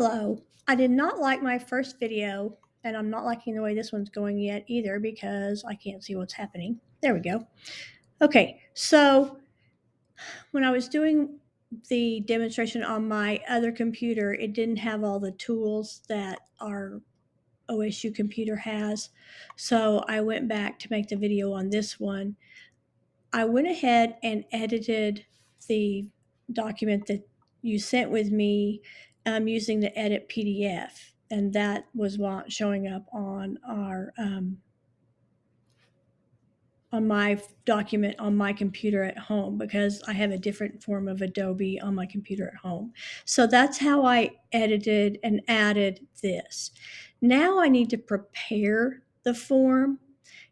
Hello. I did not like my first video, and I'm not liking the way this one's going yet either because I can't see what's happening. There we go. Okay, so when I was doing the demonstration on my other computer, it didn't have all the tools that our OSU computer has. So I went back to make the video on this one. I went ahead and edited the document that you sent with me using the edit PDF, and that was what showing up on our on my document on my computer at home because I have a different form of Adobe on my computer at home. So that's how I edited and added this. Now I need to prepare the form,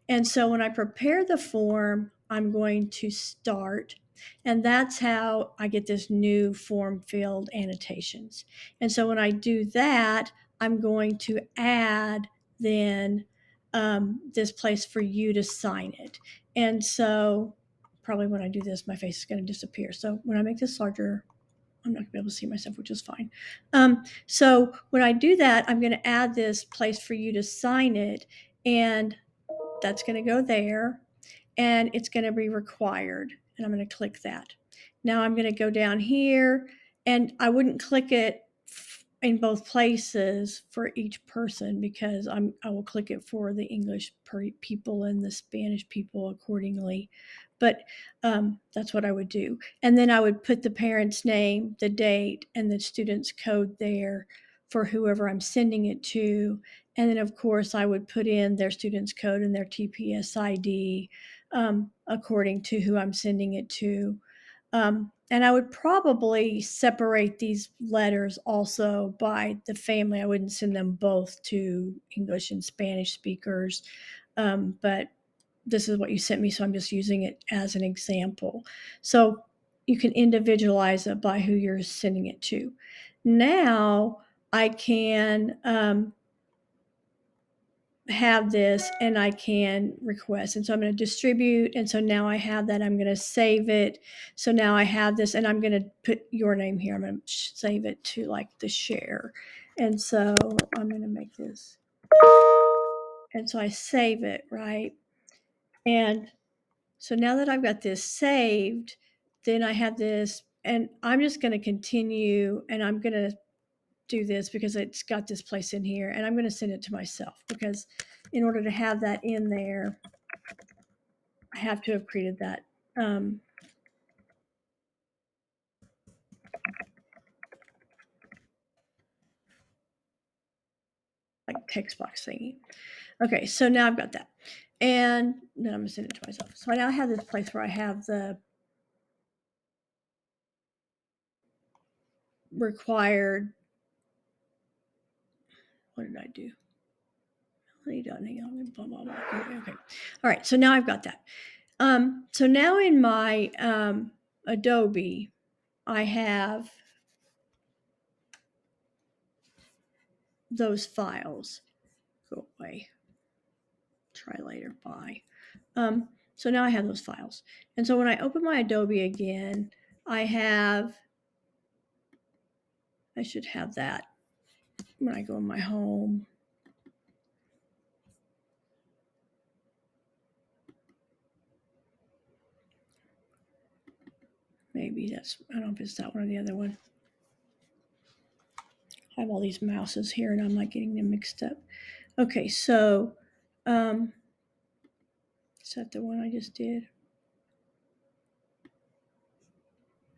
and so when I prepare the form, I'm going to start, and that's how I get this new form field annotations. And so when I do that, I'm going to add then this place for you to sign it. And so probably when I do this, my face is going to disappear. So when I make this larger, I'm not going to be able to see myself, which is fine. So when I do that, I'm going to add this place for you to sign it, and that's going to go there, and it's going to be required. And I'm going to click that. Now I'm going to go down here, and I wouldn't click it in both places for each person because I will click it for the English people and the Spanish people accordingly. But that's what I would do. And then I would put the parent's name, the date, and the student's code there for whoever I'm sending it to. And then, of course, I would put in their student's code and their TPS ID according to who I'm sending it to. And I would probably separate these letters also by the family. I wouldn't send them both to English and Spanish speakers, but this is what you sent me, so I'm just using it as an example. So you can individualize it by who you're sending it to. Now I can have this and I can request. And so I'm going to distribute. And so now I have that. I'm going to save it. So now I have this, and I'm going to put your name here. I'm going to save it to like the share. And so I'm going to make this. And so I save it, right? And so now that I've got this saved, then I have this, and I'm just going to continue, and I'm going to do this because it's got this place in here, and I'm going to send it to myself because in order to have that in there, I have to have created that like text box thingy. Okay, so now I've got that, and then I'm going to send it to myself. So I now have this place where I have the required. What did I do? Hang on, blah, blah, blah. Okay. All right, so now I've got that. So now in my Adobe, I have those files. Go away. Try later. Bye. So now I have those files. And so when I open my Adobe again, I should have that when I go in my home. Maybe that's, I don't know if it's that one or the other one. I have all these mouses here and I'm not getting them mixed up. Okay, so is that the one I just did?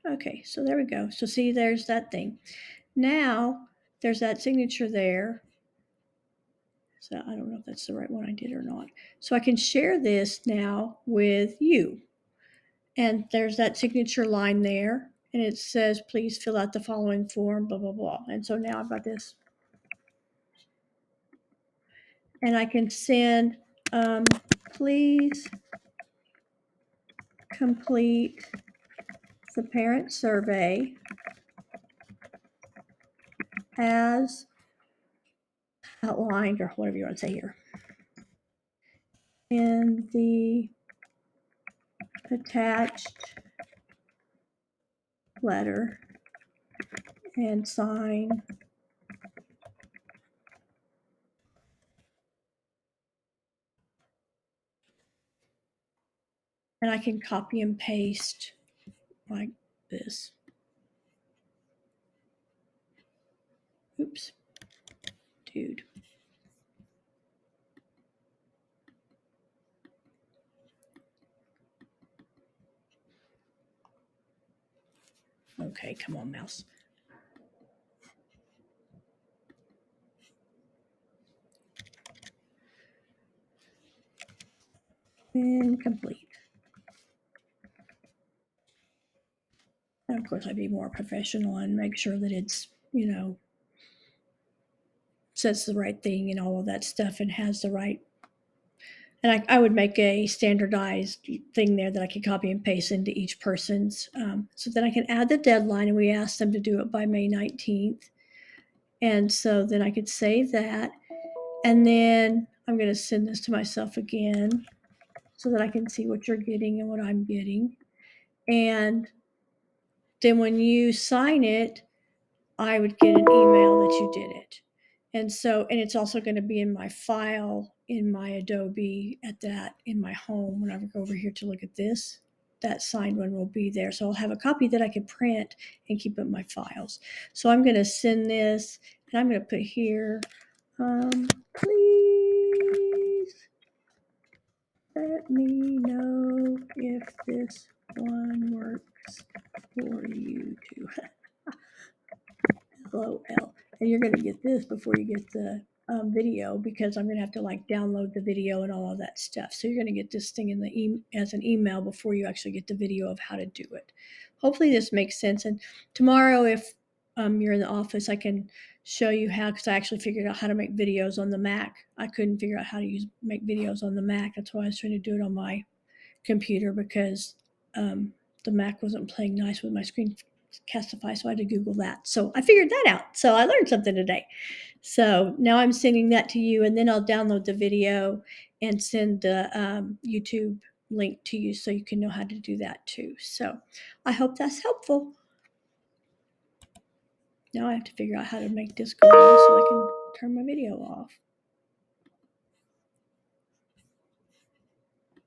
Okay, so there we go. So see, there's that thing. Now there's that signature there. So I don't know if that's the right one I did or not. So I can share this now with you. And there's that signature line there. And it says, please fill out the following form, blah, blah, blah. And so now I've got this. And I can send, please complete the parent survey as outlined, or whatever you want to say here, in the attached letter, and sign and I can copy and paste like this. Oops, dude. Okay, come on, mouse. And complete. And of course, I'd be more professional and make sure that it's, says the right thing and all of that stuff and has the right. And I would make a standardized thing there that I could copy and paste into each person's. So then I can add the deadline, and we asked them to do it by May 19th. And so then I could save that. And then I'm going to send this to myself again so that I can see what you're getting and what I'm getting. And then when you sign it, I would get an email that you did it. And it's also going to be in my file in my Adobe in my home. When I go over here to look at this, that signed one will be there. So I'll have a copy that I can print and keep in my files. So I'm going to send this, and I'm going to put here, please let me know if this one works for you too. LOL. And you're going to get this before you get the video, because I'm going to have to download the video and all of that stuff. So you're going to get this thing as an email before you actually get the video of how to do it. Hopefully this makes sense. And tomorrow, if you're in the office, I can show you how, because I actually figured out how to make videos on the Mac. I couldn't figure out how to make videos on the Mac. That's why I was trying to do it on my computer, because the Mac wasn't playing nice with my screen Castify, so I had to Google that. So I figured that out. So I learned something today. So now I'm sending that to you, and then I'll download the video and send the YouTube link to you so you can know how to do that too. So I hope that's helpful. Now I have to figure out how to make this go away so I can turn my video off.